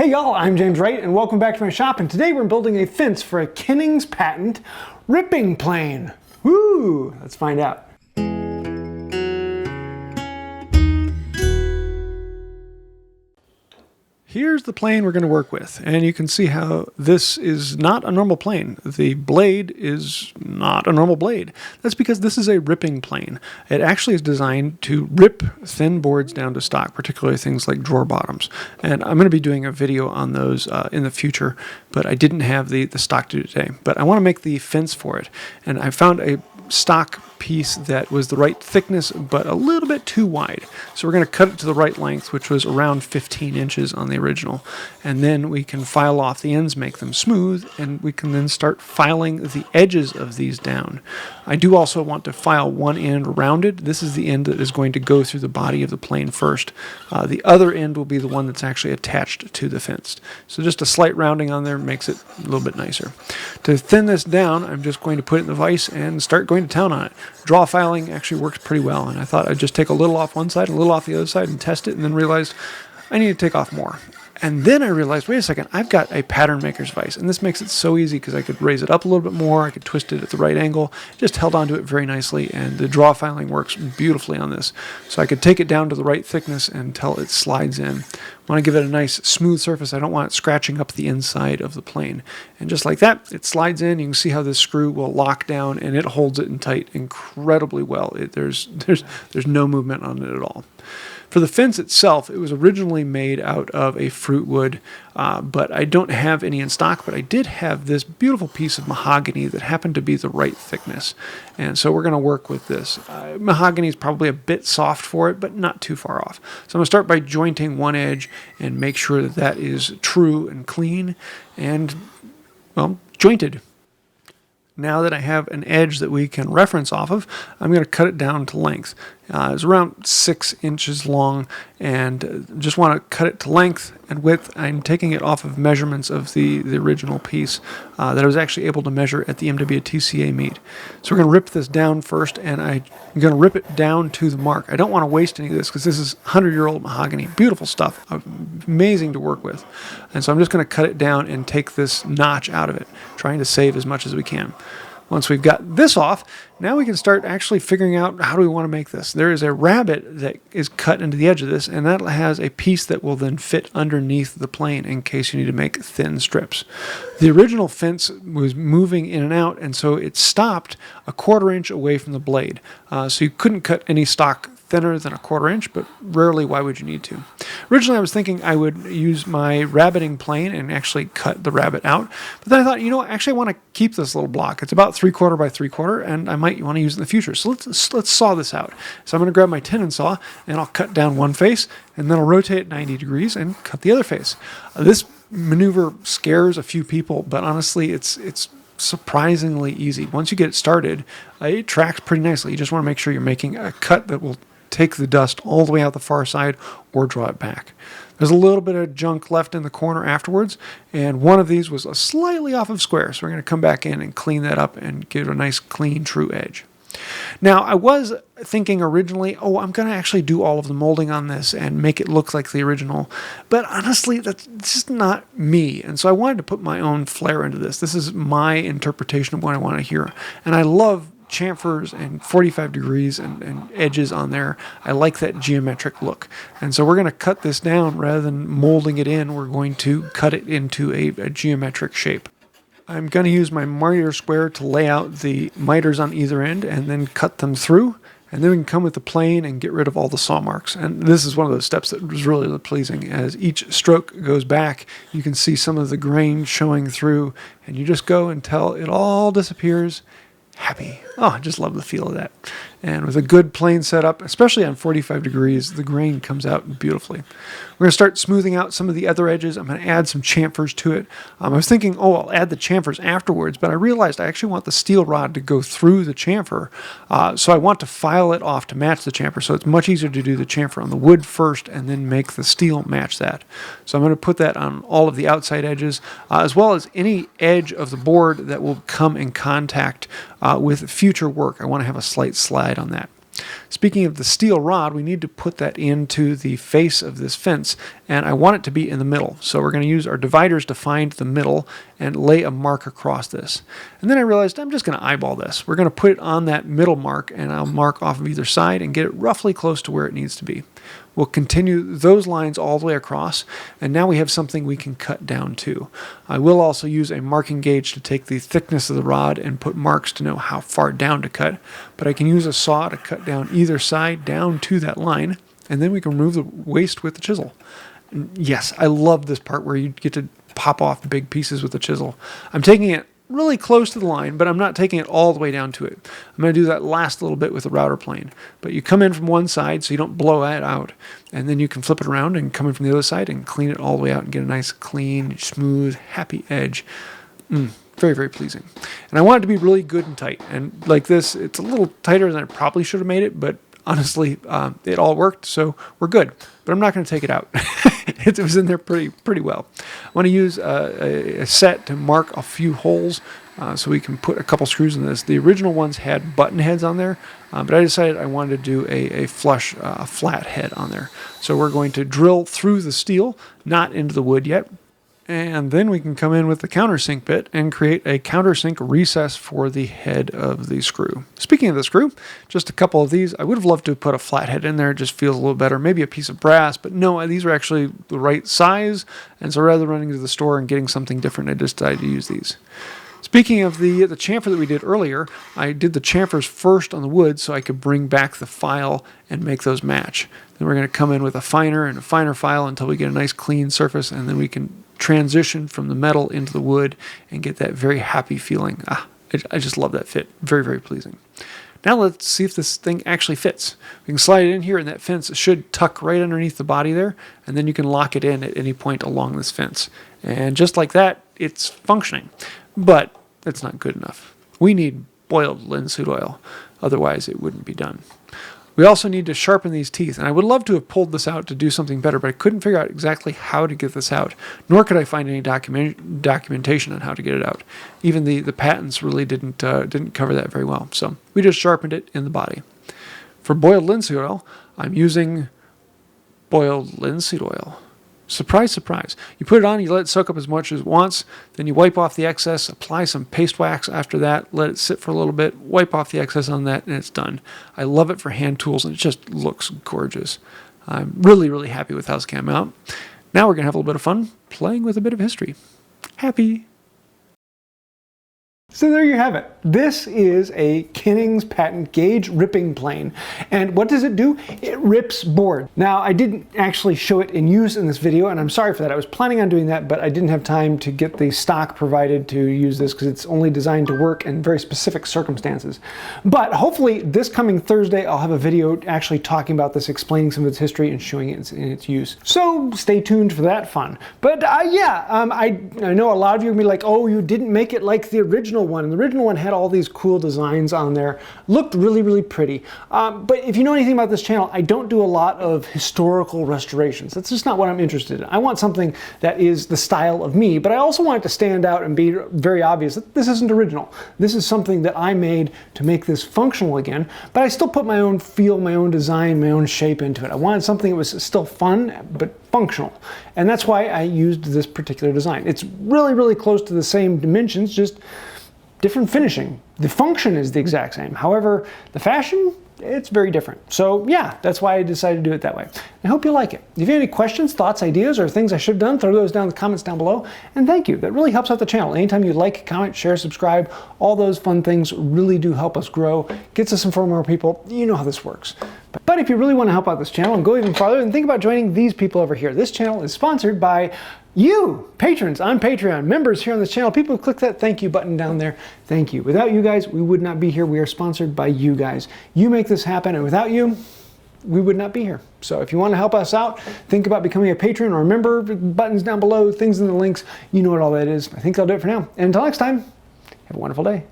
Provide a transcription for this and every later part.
Hey y'all, I'm James Wright and welcome back to my shop, and today we're building a fence for a Kenning's patent ripping plane. Woo! Let's find out. Here's the plane we're going to work with, and you can see how this is not a normal plane. The blade is not a normal blade. That's because this is a ripping plane. It actually is designed to rip thin boards down to stock, particularly things like drawer bottoms. And I'm going to be doing a video on those in the future, but I didn't have the stock to do today. But I want to make the fence for it, and I found a stock piece that was the right thickness but a little bit too wide. So we're going to cut it to the right length, which was around 15 inches on the original. And then we can file off the ends, make them smooth, and we can then start filing the edges of these down. I do also want to file one end rounded. This is the end that is going to go through the body of the plane first. The other end will be the one that's actually attached to the fence. So just a slight rounding on there makes it a little bit nicer. To thin this down, I'm just going to put it in the vise and start going to town on it. Draw filing actually works pretty well, and I thought I'd just take a little off one side, a little off the other side, and test it, and then realized I need to take off more. And then I realized, wait a second, I've got a pattern maker's vise, and this makes it so easy because I could raise it up a little bit more, I could twist it at the right angle, just held onto it very nicely, and the draw filing works beautifully on this. So I could take it down to the right thickness until it slides in. I want to give it a nice smooth surface. I don't want it scratching up the inside of the plane. And just like that, it slides in. You can see how this screw will lock down, and it holds it in tight incredibly well. There's no movement on it at all. For the fence itself, it was originally made out of a fruit wood, but I don't have any in stock, but I did have this beautiful piece of mahogany that happened to be the right thickness. And so we're going to work with this. Mahogany is probably a bit soft for it, but not too far off. So I'm going to start by jointing one edge and make sure that that is true and clean and, well, jointed. Now that I have an edge that we can reference off of, I'm going to cut it down to length. It's around 6 inches long, and just want to cut it to length and width. I'm taking it off of measurements of the original piece that I was actually able to measure at the MWTCA meet. So we're going to rip this down first, and I'm going to rip it down to the mark. I don't want to waste any of this because this is 100-year-old mahogany. Beautiful stuff. Amazing to work with. And so I'm just going to cut it down and take this notch out of it, trying to save as much as we can. Once we've got this off, now we can start actually figuring out how do we want to make this. There is a rabbet that is cut into the edge of this, and that has a piece that will then fit underneath the plane in case you need to make thin strips. The original fence was moving in and out, and so it stopped a 1/4 inch away from the blade. So you couldn't cut any stock thinner than a 1/4 inch, but rarely, why would you need to? Originally, I was thinking I would use my rabbeting plane and actually cut the rabbet out, but then I thought, you know, actually I want to keep this little block. It's about 3/4 by 3/4, and I might want to use it in the future. So let's saw this out. So I'm going to grab my tenon saw, and I'll cut down one face, and then I'll rotate it 90 degrees and cut the other face. This maneuver scares a few people, but honestly, it's surprisingly easy. Once you get it started, it tracks pretty nicely. You just want to make sure you're making a cut that will take the dust all the way out the far side or draw it back. There's a little bit of junk left in the corner afterwards, and one of these was slightly off of square, so we're going to come back in and clean that up and give it a nice, clean, true edge. Now, I was thinking originally, I'm going to actually do all of the molding on this and make it look like the original, but honestly, that's just not me, and so I wanted to put my own flair into this. This is my interpretation of what I want to hear, and I love chamfers and 45 degrees and edges on there. I like that geometric look. And so we're going to cut this down rather than molding it in. We're going to cut it into a geometric shape. I'm going to use my miter square to lay out the miters on either end and then cut them through. And then we can come with the plane and get rid of all the saw marks. And this is one of those steps that was really pleasing. As each stroke goes back, you can see some of the grain showing through, and you just go until it all disappears. Happy. Oh, I just love the feel of that. And with a good plane setup, especially on 45 degrees, the grain comes out beautifully. We're going to start smoothing out some of the other edges. I'm going to add some chamfers to it. I was thinking, I'll add the chamfers afterwards, but I realized I actually want the steel rod to go through the chamfer. So I want to file it off to match the chamfer. So it's much easier to do the chamfer on the wood first and then make the steel match that. So I'm going to put that on all of the outside edges, as well as any edge of the board that will come in contact with future work. I want to have a slight slide on that. Speaking of the steel rod, we need to put that into the face of this fence, and I want it to be in the middle. So we're going to use our dividers to find the middle and lay a mark across this. And then I realized I'm just going to eyeball this. We're going to put it on that middle mark, and I'll mark off of either side and get it roughly close to where it needs to be. We'll continue those lines all the way across, and now we have something we can cut down to. I will also use a marking gauge to take the thickness of the rod and put marks to know how far down to cut, but I can use a saw to cut down either side down to that line, and then we can remove the waste with the chisel. And yes, I love this part where you get to pop off the big pieces with the chisel. I'm taking it really close to the line, but I'm not taking it all the way down to it. I'm going to do that last little bit with the router plane. But you come in from one side so you don't blow it out, and then you can flip it around and come in from the other side and clean it all the way out and get a nice, clean, smooth, happy edge. Very, very pleasing. And I want it to be really good and tight. And like this, it's a little tighter than I probably should have made it, but honestly, it all worked, so we're good. But I'm not going to take it out. It was in there pretty well. I want to use a set to mark a few holes so we can put a couple screws in this. The original ones had button heads on there, but I decided I wanted to do a flat head on there. So we're going to drill through the steel, not into the wood yet. And then we can come in with the countersink bit and create a countersink recess for the head of the screw. Speaking of the screw, just a couple of these. I would have loved to put a flathead in there. It just feels a little better. Maybe a piece of brass, but no, these are actually the right size. And so rather than running to the store and getting something different, I decided to use these. Speaking of the chamfer that we did earlier, I did the chamfers first on the wood so I could bring back the file and make those match. Then we're going to come in with a finer and a finer file until we get a nice clean surface, and then we can transition from the metal into the wood and get that very happy feeling. I just love that fit. Very, very pleasing. Now let's see if this thing actually fits. We can slide it in here, and that fence should tuck right underneath the body there, and then you can lock it in at any point along this fence. And just like that, it's functioning. But that's not good enough. We need boiled linseed oil. Otherwise, it wouldn't be done. We also need to sharpen these teeth, and I would love to have pulled this out to do something better, but I couldn't figure out exactly how to get this out, nor could I find any documentation on how to get it out. Even the patents really didn't cover that very well, so we just sharpened it in the body. For boiled linseed oil, I'm using boiled linseed oil. Surprise, surprise. You put it on, you let it soak up as much as it wants, then you wipe off the excess, apply some paste wax after that, let it sit for a little bit, wipe off the excess on that, and it's done. I love it for hand tools, and it just looks gorgeous. I'm really, really happy with how this came out. Now we're going to have a little bit of fun playing with a bit of history. Happy. So there you have it. This is a Kenning's patent gauge ripping plane. And what does it do? It rips board. Now, I didn't actually show it in use in this video, and I'm sorry for that. I was planning on doing that, but I didn't have time to get the stock provided to use this because it's only designed to work in very specific circumstances. But hopefully this coming Thursday, I'll have a video actually talking about this, explaining some of its history and showing it in its use. So stay tuned for that fun. But I know a lot of you are going to be like, oh, you didn't make it like the original one. And the original one had all these cool designs on there. Looked really, really pretty. But if you know anything about this channel, I don't do a lot of historical restorations. That's just not what I'm interested in. I want something that is the style of me, but I also want it to stand out and be very obvious that this isn't original. This is something that I made to make this functional again, but I still put my own feel, my own design, my own shape into it. I wanted something that was still fun, but functional. And that's why I used this particular design. It's really, really close to the same dimensions, just different finishing. The function is the exact same. However, the fashion, it's very different. So yeah, that's why I decided to do it that way. I hope you like it. If you have any questions, thoughts, ideas, or things I should have done, throw those down in the comments down below. And thank you. That really helps out the channel. Anytime you like, comment, share, subscribe, all those fun things really do help us grow, gets us in front of more people. You know how this works. But if you really want to help out this channel and go even farther, then think about joining these people over here. This channel is sponsored by you, patrons on Patreon, members here on this channel, people who click that thank you button down there. Thank you. Without you guys, we would not be here. We are sponsored by you guys. You make this happen, and without you, we would not be here. So if you want to help us out, think about becoming a patron or a member. Buttons down below, things in the links. You know what all that is. I think that'll do it for now. And until next time, have a wonderful day.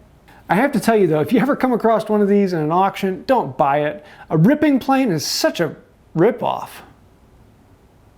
I have to tell you though, if you ever come across one of these in an auction, don't buy it. A ripping plane is such a rip-off.